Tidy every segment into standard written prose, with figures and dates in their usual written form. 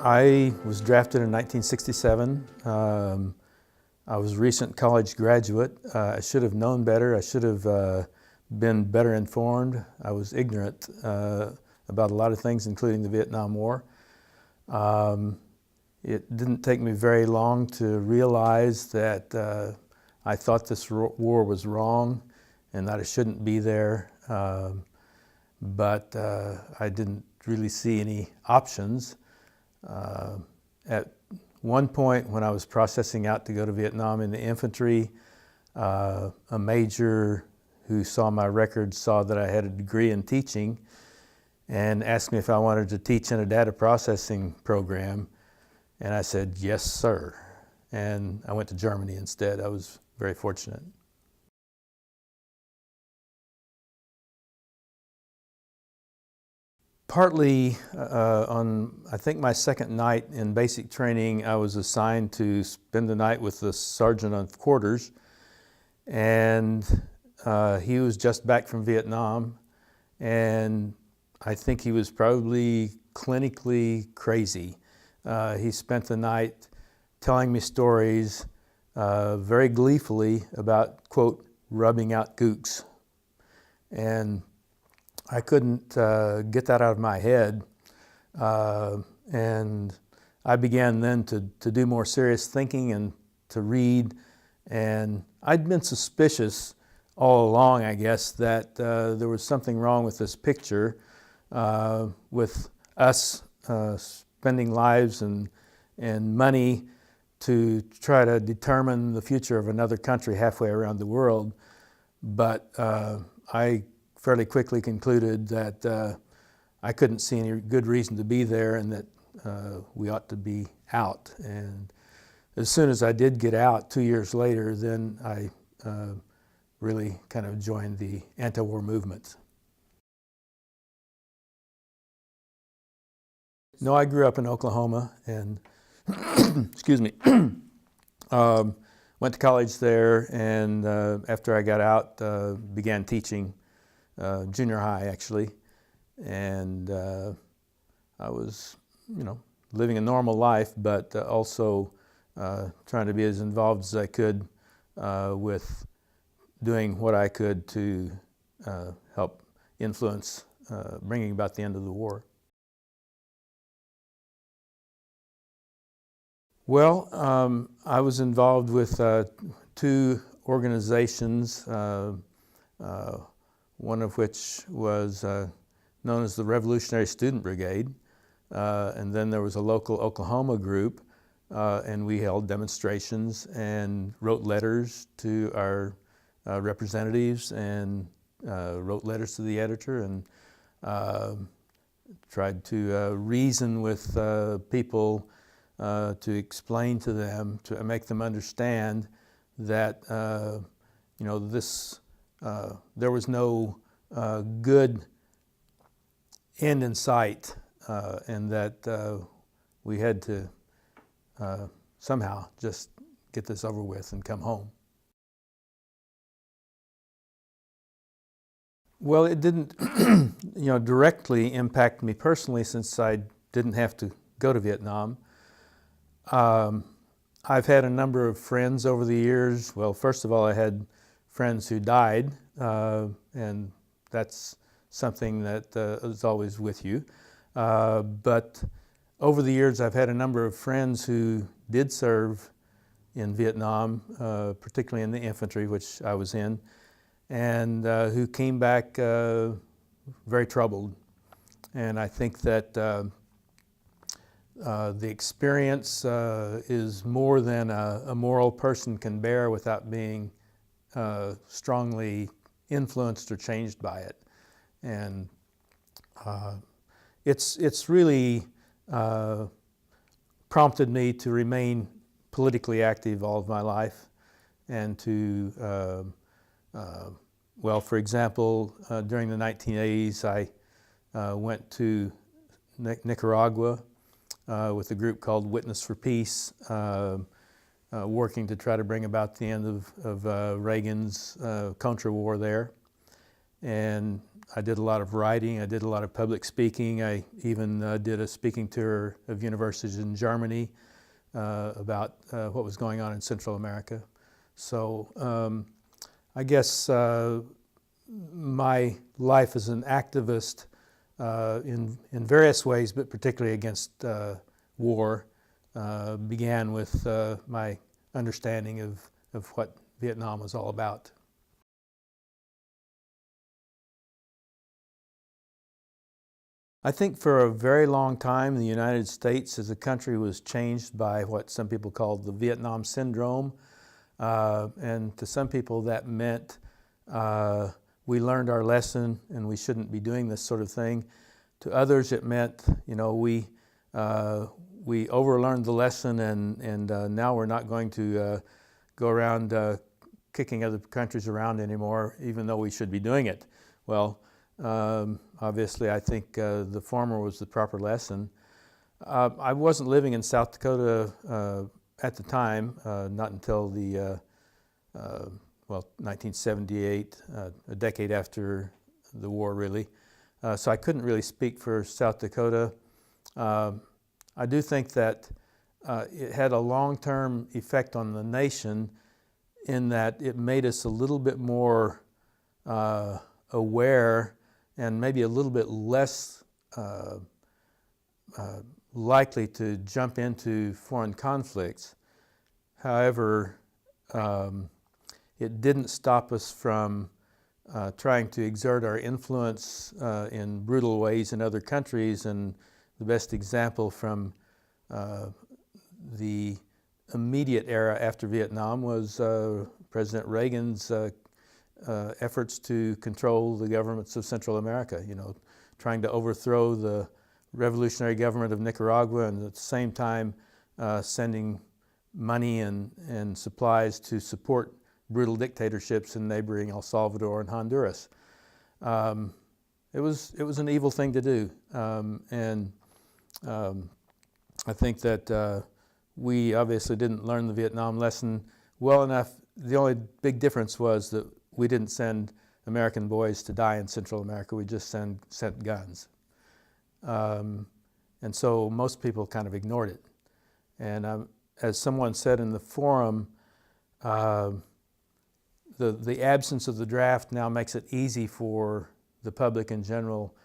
I was drafted in 1967. I was a recent college graduate. I should have known better. I should have been better informed. I was ignorant about a lot of things, including the Vietnam War. It didn't take me very long to realize that I thought this war was wrong and that I shouldn't be there. But I didn't really see any options. At one point when I was processing out to go to Vietnam in the infantry, a major who saw my records saw that I had a degree in teaching and asked me if I wanted to teach in a data processing program. And I said, yes, sir. And I went to Germany instead. I was very fortunate. Partly on, I think, my second night in basic training, I was assigned to spend the night with the sergeant of quarters. And he was just back from Vietnam. And I think he was probably clinically crazy. He spent the night telling me stories very gleefully about, quote, rubbing out gooks. And I couldn't get that out of my head. And I began then to do more serious thinking and to read. And I'd been suspicious all along, I guess, that there was something wrong with this picture, with us spending lives and money to try to determine the future of another country halfway around the world. But I fairly quickly concluded that I couldn't see any good reason to be there and that we ought to be out. And as soon as I did get out 2 years later, then I really kind of joined the anti-war movement. No, I grew up in Oklahoma and, excuse me, went to college there, and after I got out, began teaching junior high, actually. And I was, living a normal life, but also trying to be as involved as I could with doing what I could to help influence bringing about the end of the war. Well, I was involved with two organizations, one of which was known as the Revolutionary Student Brigade, and then there was a local Oklahoma group, and we held demonstrations and wrote letters to our representatives and wrote letters to the editor and tried to reason with people to explain to them, to make them understand that there was no good end in sight, and that we had to somehow just get this over with and come home. Well, it didn't directly impact me personally, since I didn't have to go to Vietnam. I've had a number of friends over the years. Well, first of all, I had friends who died, and that's something that is always with you. But over the years, I've had a number of friends who did serve in Vietnam, particularly in the infantry, which I was in, and who came back very troubled. And I think that the experience is more than a moral person can bear without being strongly influenced or changed by it. And it's really prompted me to remain politically active all of my life, and to, well, for example, during the 1980s, I went to Nicaragua with a group called Witness for Peace, working to try to bring about the end of Reagan's Contra war there. and I did a lot of writing. I did a lot of public speaking. I even did a speaking tour of universities in Germany about what was going on in Central America. So I guess my life as an activist in various ways, but particularly against war, began with my understanding of what Vietnam was all about. I think for a very long time the United States as a country was changed by what some people called the Vietnam Syndrome. And to some people that meant we learned our lesson and we shouldn't be doing this sort of thing. To others it meant, you know, we overlearned the lesson and now we're not going to go around kicking other countries around anymore, even though we should be doing it. Well, obviously I think the former was the proper lesson. I wasn't living in South Dakota at the time, not until the, 1978, a decade after the war really. So I couldn't really speak for South Dakota. I do think that it had a long-term effect on the nation in that it made us a little bit more aware and maybe a little bit less likely to jump into foreign conflicts. However, it didn't stop us from trying to exert our influence in brutal ways in other countries, and the best example from the immediate era after Vietnam was President Reagan's efforts to control the governments of Central America, you know, trying to overthrow the revolutionary government of Nicaragua and at the same time sending money and supplies to support brutal dictatorships in neighboring El Salvador and Honduras. It was an evil thing to do, and I think that we obviously didn't learn the Vietnam lesson well enough. The only big difference was that we didn't send American boys to die in Central America. We just sent guns. And so most people kind of ignored it. And as someone said in the forum, the absence of the draft now makes it easy for the public in general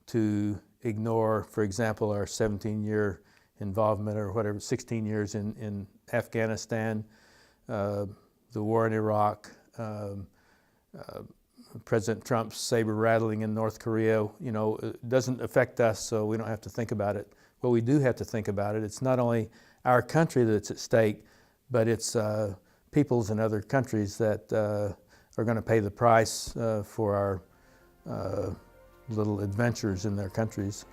to ignore, for example, our 17-year involvement or whatever, 16 years in Afghanistan, the war in Iraq, President Trump's saber rattling in North Korea. You know, it doesn't affect us, so we don't have to think about it. But we do have to think about it. It's not only our country that's at stake, but it's peoples in other countries that are going to pay the price for our little adventures in their countries.